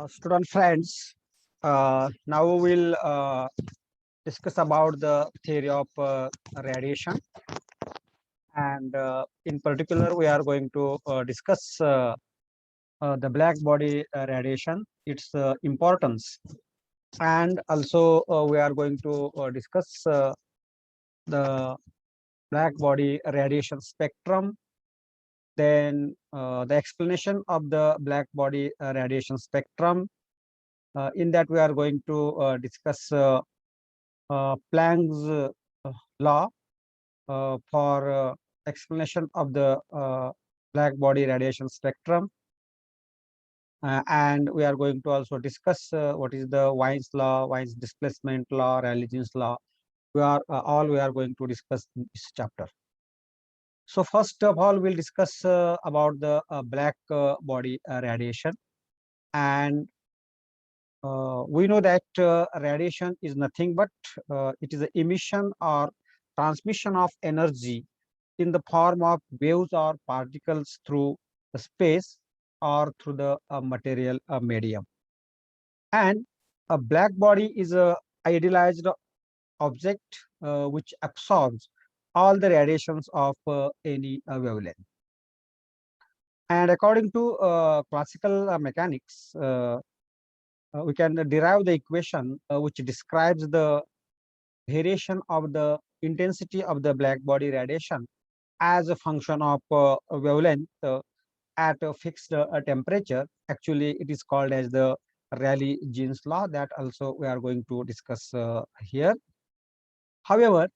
Student friends, now we will discuss about the theory of radiation, and in particular we are going to discuss the black body radiation, its importance, and also we are going to discuss the black body radiation spectrum, then the explanation of the black body radiation spectrum. In that we are going to discuss Planck's law for explanation of the black body radiation spectrum, and we are going to also discuss what is the Wien's law, Wien's displacement law, Rayleigh-Jeans law. We are going to discuss in this chapter. So first of all, we'll discuss about the black body radiation, and we know that radiation is nothing but it is the emission or transmission of energy in the form of waves or particles through the space or through the material medium. And a black body is a idealized object which absorbs all the radiations of any wavelength. And according to classical mechanics, we can derive the equation which describes the variation of the intensity of the black body radiation as a function of a wavelength at a fixed temperature. Actually, it is called as the Rayleigh-Jeans law, that also we are going to discuss here. However,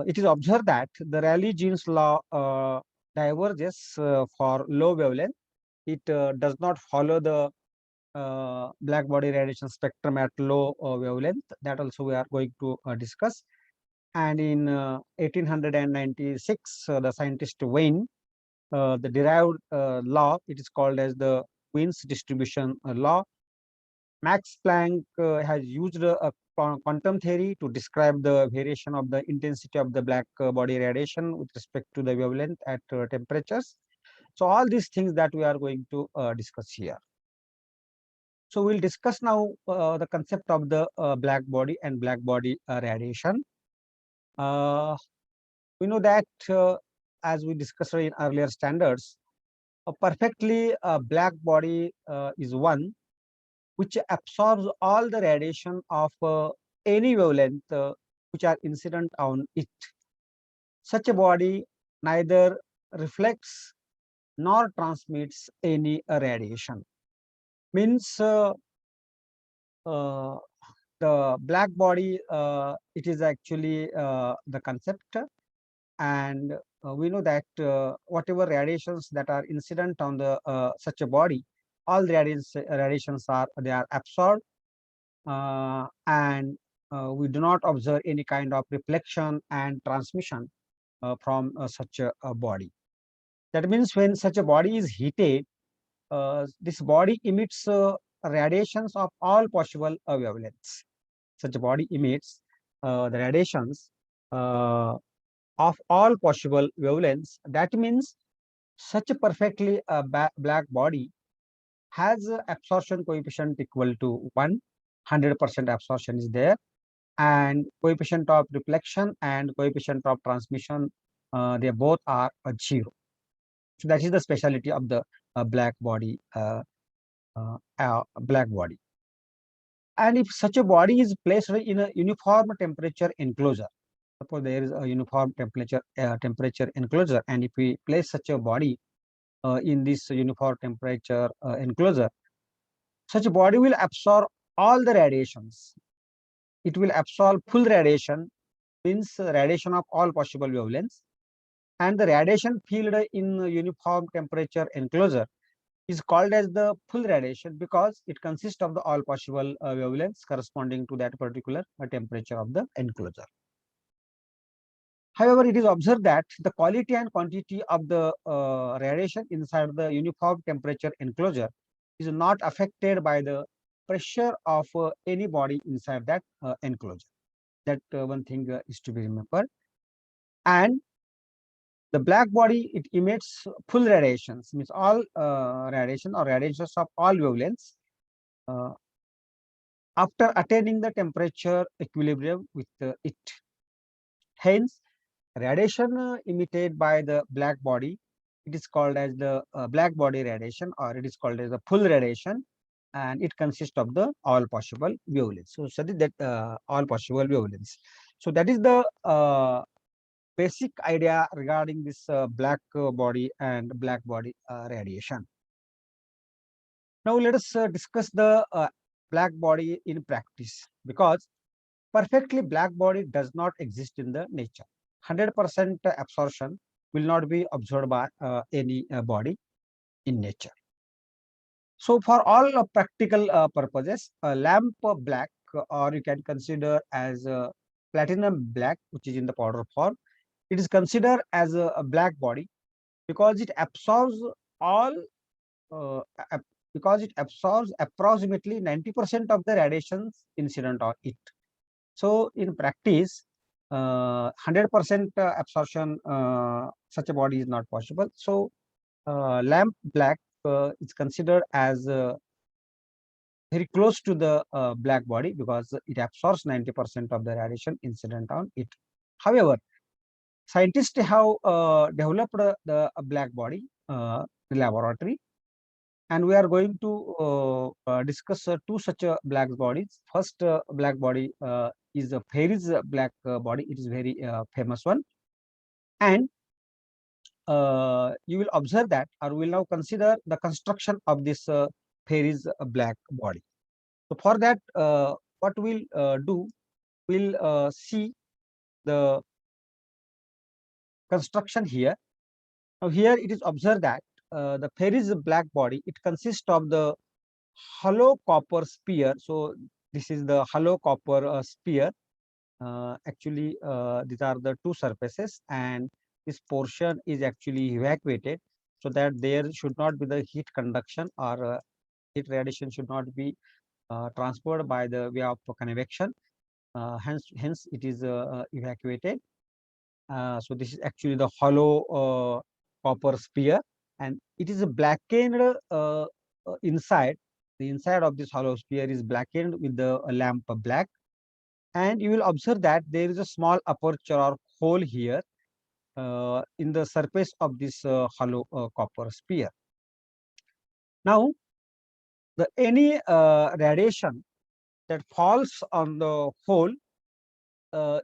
it is observed that the Rayleigh-Jeans law diverges for low wavelength. It does not follow the black body radiation spectrum at low wavelength. That also we are going to discuss. And in 1896, the scientist Wien the derived law, it is called as the Wien's distribution law. Max Planck has used a quantum theory to describe the variation of the intensity of the black body radiation with respect to the wavelength at temperatures. So all these things that we are going to discuss here. So we'll discuss now the concept of the black body and black body radiation. We know that as we discussed in earlier standards, a perfectly black body is one which absorbs all the radiation of any wavelength which are incident on it. Such a body neither reflects nor transmits any radiation. Means the black body, it is actually the concept, and we know that whatever radiations that are incident on the such a body, all the radiations are absorbed, and we do not observe any kind of reflection and transmission from such a body. That means when such a body is heated, this body emits radiations of all possible wavelengths. Such a body emits the radiations of all possible wavelengths. That means such a perfectly black body has a absorption coefficient equal to 100% absorption is there, and coefficient of reflection and coefficient of transmission, they both are 0. So that is the speciality of the black body. Black body. And if such a body is placed in a uniform temperature enclosure, suppose there is a uniform temperature enclosure, and if we place such a body in this uniform temperature enclosure, such a body will absorb all the radiations. It will absorb full radiation, means radiation of all possible wavelengths, and the radiation field in uniform temperature enclosure is called as the full radiation because it consists of the all possible wavelengths corresponding to that particular temperature of the enclosure. However, it is observed that the quality and quantity of the radiation inside the uniform temperature enclosure is not affected by the pressure of any body inside that enclosure. That one thing is to be remembered. And The black body, it emits full radiations, means all radiation or radiations of all wavelengths uh, after attaining the temperature equilibrium with it. Hence, radiation emitted by the black body, it is called as the black body radiation, or it is called as the full radiation, and it consists of the all possible wavelengths. So study that all possible wavelengths. So that is the basic idea regarding this black body and black body radiation. Now let us discuss the black body in practice, because perfectly black body does not exist in the nature. 100% absorption will not be observed by any body in nature. So for all practical purposes, a lamp black, or you can consider as platinum black, which is in the powder form, it is considered as a black body because it absorbs all uh, ap- because it absorbs approximately 90% of the radiations incident on it. So in practice, 100% absorption, such a body is not possible. So lamp black is considered as very close to the black body because it absorbs 90% of the radiation incident on it. However, scientists have developed the black body in laboratory, and we are going to discuss two such black bodies. First black body is the Fairy's black body. It is very famous one, and you will observe that, or we will now consider the construction of this Fairy's black body. So for that, what we'll do, we'll see the construction here. Now here it is observed that the Fairy's black body, it consists of the hollow copper sphere. So this is the hollow copper sphere. Actually, these are the two surfaces, and this portion is actually evacuated so that there should not be the heat conduction, or heat radiation should not be transferred by the way of convection. Hence it is evacuated. So this is actually the hollow copper sphere, and it is blackened inside. The inside of this hollow sphere is blackened with the lamp black, and you will observe that there is a small aperture or hole here in the surface of this hollow copper sphere. Now, the any radiation that falls on the hole,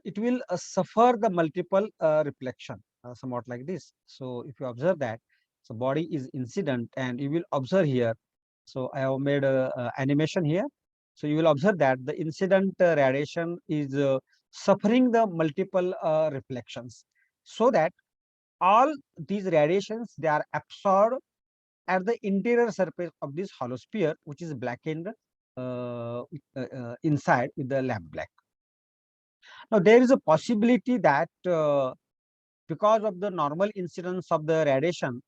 it will suffer the multiple reflection, somewhat like this. So if you observe that, so body is incident, and you will observe here. So I have made a animation here. So you will observe that the incident radiation is suffering the multiple reflections, so that all these radiations, they are absorbed at the interior surface of this hollow sphere, which is blackened inside with the lamp black. Now there is a possibility that because of the normal incidence of the radiation,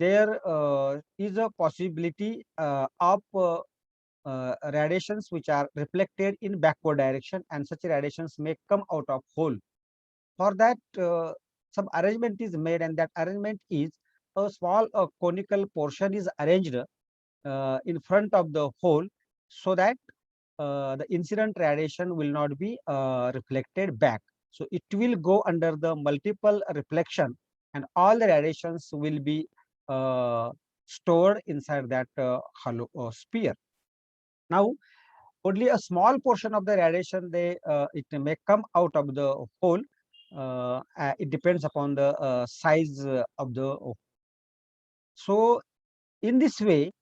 there is a possibility of radiations which are reflected in backward direction, and such radiations may come out of hole. For that, some arrangement is made, and that arrangement is a small conical portion is arranged in front of the hole, so that the incident radiation will not be reflected back. So it will go under the multiple reflection, and all the radiations will be stored inside that hollow sphere. Now, only a small portion of the radiation, it may come out of the hole. It depends upon the size of the. So in this way,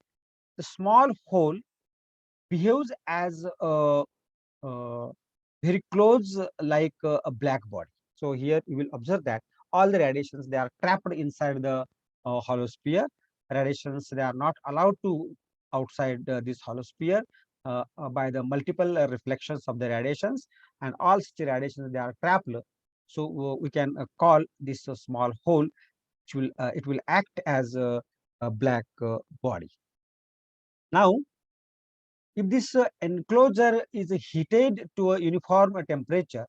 the small hole behaves as uh, very close, like a black body. So here you will observe that all the radiations, they are trapped inside the hollow sphere. Radiations, they are not allowed to outside this hollow sphere by the multiple reflections of the radiations, and all such radiations, they are trapped. So we can call this a small hole, which will it will act as a black body. Now, if this enclosure is heated to a uniform temperature,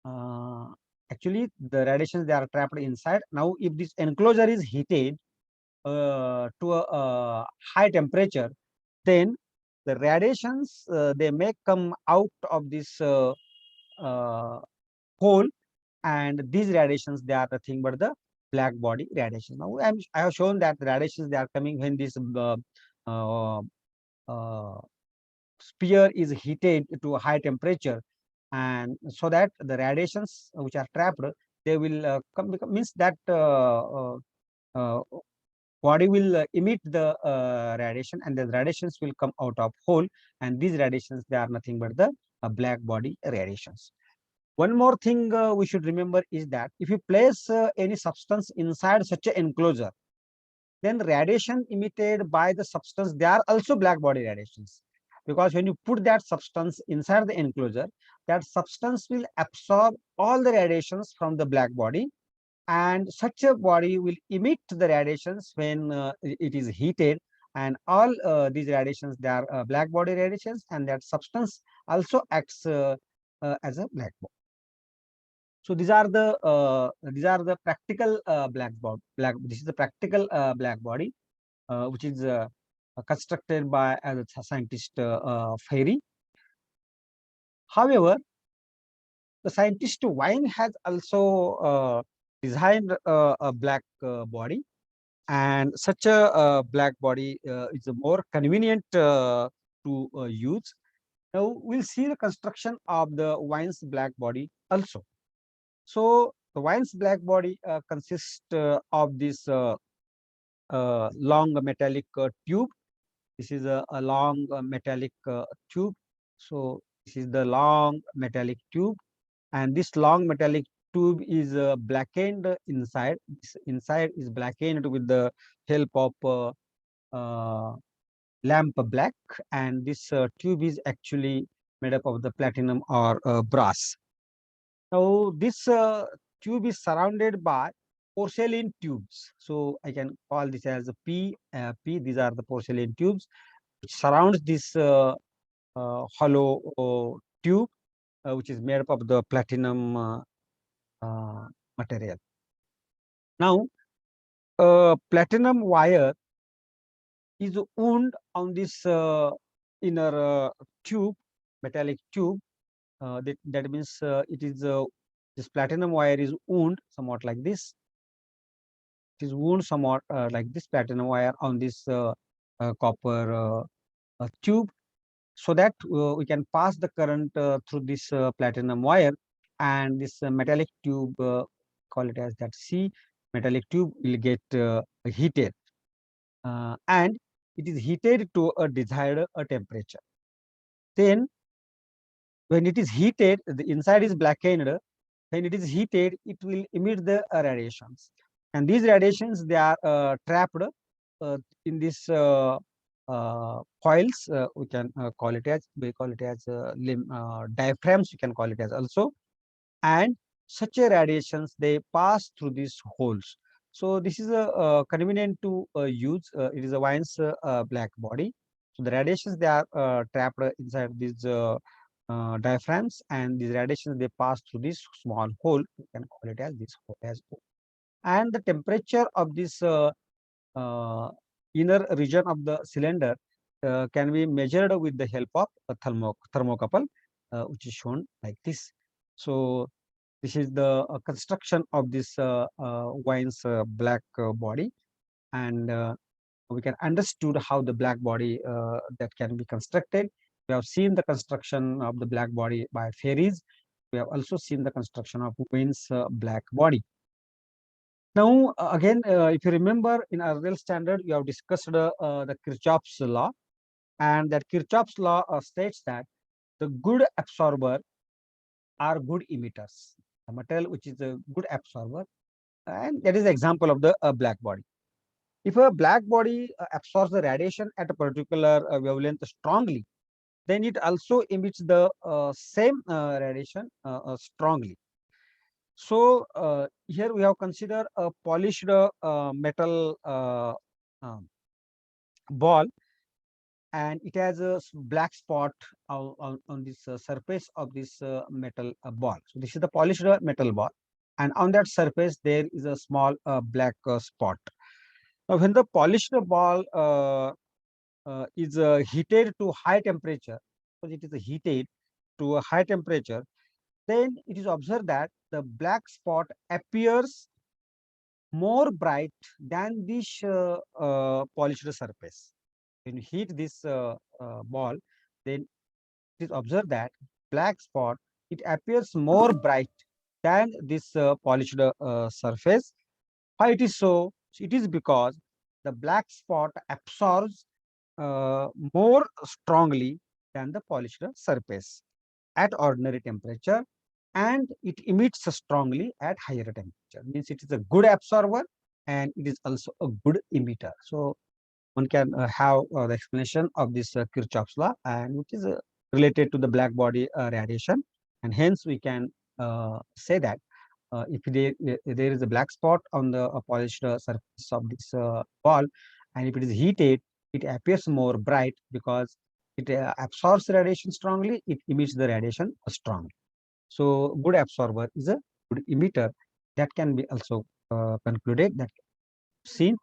uh, actually the radiations, they are trapped inside. Now, if this enclosure is heated to a high temperature, then the radiations, they may come out of this uh, hole, and these radiations, they are nothing but the black body radiations. Now, I have shown that the radiations, they are coming when this uh, uh, sphere is heated to a high temperature, and so that the radiations which are trapped, they will means that uh, body will emit the radiation, and the radiations will come out of hole, and these radiations, they are nothing but the black body radiations. One more thing we should remember is that if you place any substance inside such an enclosure, then radiation emitted by the substance, they are also black body radiations, because when you put that substance inside the enclosure, that substance will absorb all the radiations from the black body, and such a body will emit the radiations when it is heated, and all these radiations, they are black body radiations, and that substance also acts as a black body. So these are the practical black body. This is the practical black body, which is constructed by a scientist Fairy. However, the scientist Wien has also designed a black body, and such a black body is more convenient to use. Now we'll see the construction of the Wien's black body also. So the Wien's black body consists of this long metallic tube. This is a long metallic tube. So this is the long metallic tube, and this long metallic tube is blackened inside. This inside is blackened with the help of uh, lamp black, and this tube is actually made up of the platinum or brass. Now this tube is surrounded by porcelain tubes. So I can call this as a P. These are the porcelain tubes which surrounds this hollow tube, which is made up of the platinum uh, material. Now, platinum wire is wound on this inner tube, metallic tube. That means it is this platinum wire is wound somewhat like this. It is wound somewhat like this platinum wire on this copper tube, so that we can pass the current through this platinum wire, and this metallic tube, call it as that C, metallic tube will get heated, and it is heated to a desired temperature. Then when it is heated, the inside is blackened. When it is heated, it will emit the radiations, and these radiations, they are trapped in this coils. We can call it as, diaphragms, you can call it as also, and such a radiations, they pass through these holes. So this is a convenient to use. It is a Wien's black body. So the radiations, they are trapped inside these diaphragms, and these radiations, they pass through this small hole. You can call it as this hole as well. And the temperature of this uh, inner region of the cylinder can be measured with the help of a thermocouple, which is shown like this. So this is the construction of this Wien's black body, and we can understood how the black body that can be constructed. We have seen the construction of the black body by Fairies. We have also seen the construction of Wien's black body. Now, again, if you remember in our real standard, you have discussed the Kirchhoff's law, and that Kirchhoff's law states that the good absorber are good emitters. A material which is a good absorber, and that is the example of the black body. If a black body absorbs the radiation at a particular wavelength strongly, then it also emits the same radiation strongly. So here we have considered a polished metal um, ball, and it has a black spot on this surface of this metal ball. So this is the polished metal ball. and on that surface there is a small black spot. Now, when the polished ball is heated to high temperature, because it is heated to a high temperature, then it is observed that the black spot appears more bright than this polished surface. When you heat this ball, then it is observed that black spot, it appears more bright than this polished surface. Why it is so? It is because the black spot absorbs more strongly than the polished surface at ordinary temperature, and it emits strongly at higher temperature. Means it is a good absorber and it is also a good emitter. So one can have the explanation of this Kirchhoff's law, and which is related to the black body radiation, and hence we can say that if there is a black spot on the polished surface of this ball, and if it is heated, it appears more bright because it absorbs radiation strongly, it emits the radiation strongly. So good absorber is a good emitter. That can be also concluded, that seen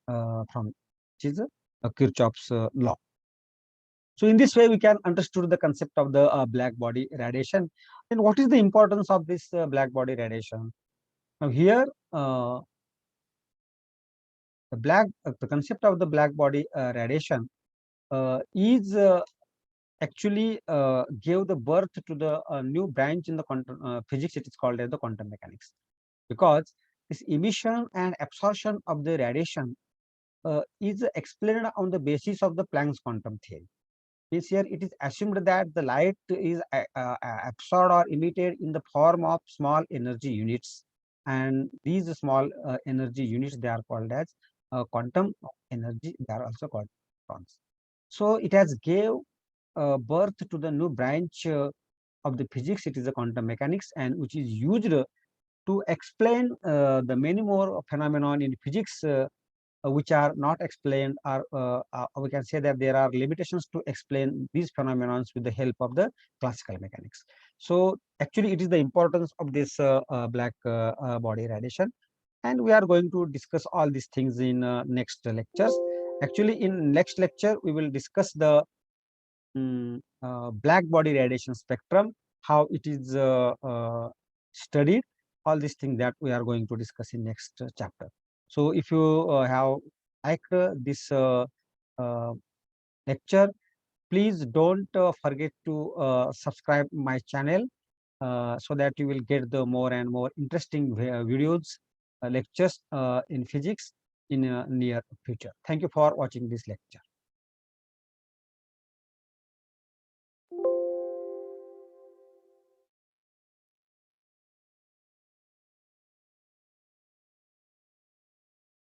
from which is Kirchhoff's law. So in this way, we can understood the concept of the black body radiation. And what is the importance of this black body radiation? Now here, the concept of the black body radiation is actually gave the birth to the new branch in the quantum physics. It is called as the quantum mechanics, because this emission and absorption of the radiation is explained on the basis of the Planck's quantum theory. This here it is assumed that the light is absorbed or emitted in the form of small energy units, and these small energy units, they are called as quantum energy. They are also called photons. So it has gave birth to the new branch of the physics. It is the quantum mechanics, and which is used to explain the many more phenomenon in physics which are not explained, or we can say that there are limitations to explain these phenomena with the help of the classical mechanics. So actually it is the importance of this black body radiation, and we are going to discuss all these things in next lectures. Actually in next lecture we will discuss the black body radiation spectrum, how it is studied, all these things that we are going to discuss in next chapter. So if you have liked this lecture, please don't forget to subscribe my channel so that you will get the more and more interesting videos, lectures in physics in near future. Thank you for watching this lecture.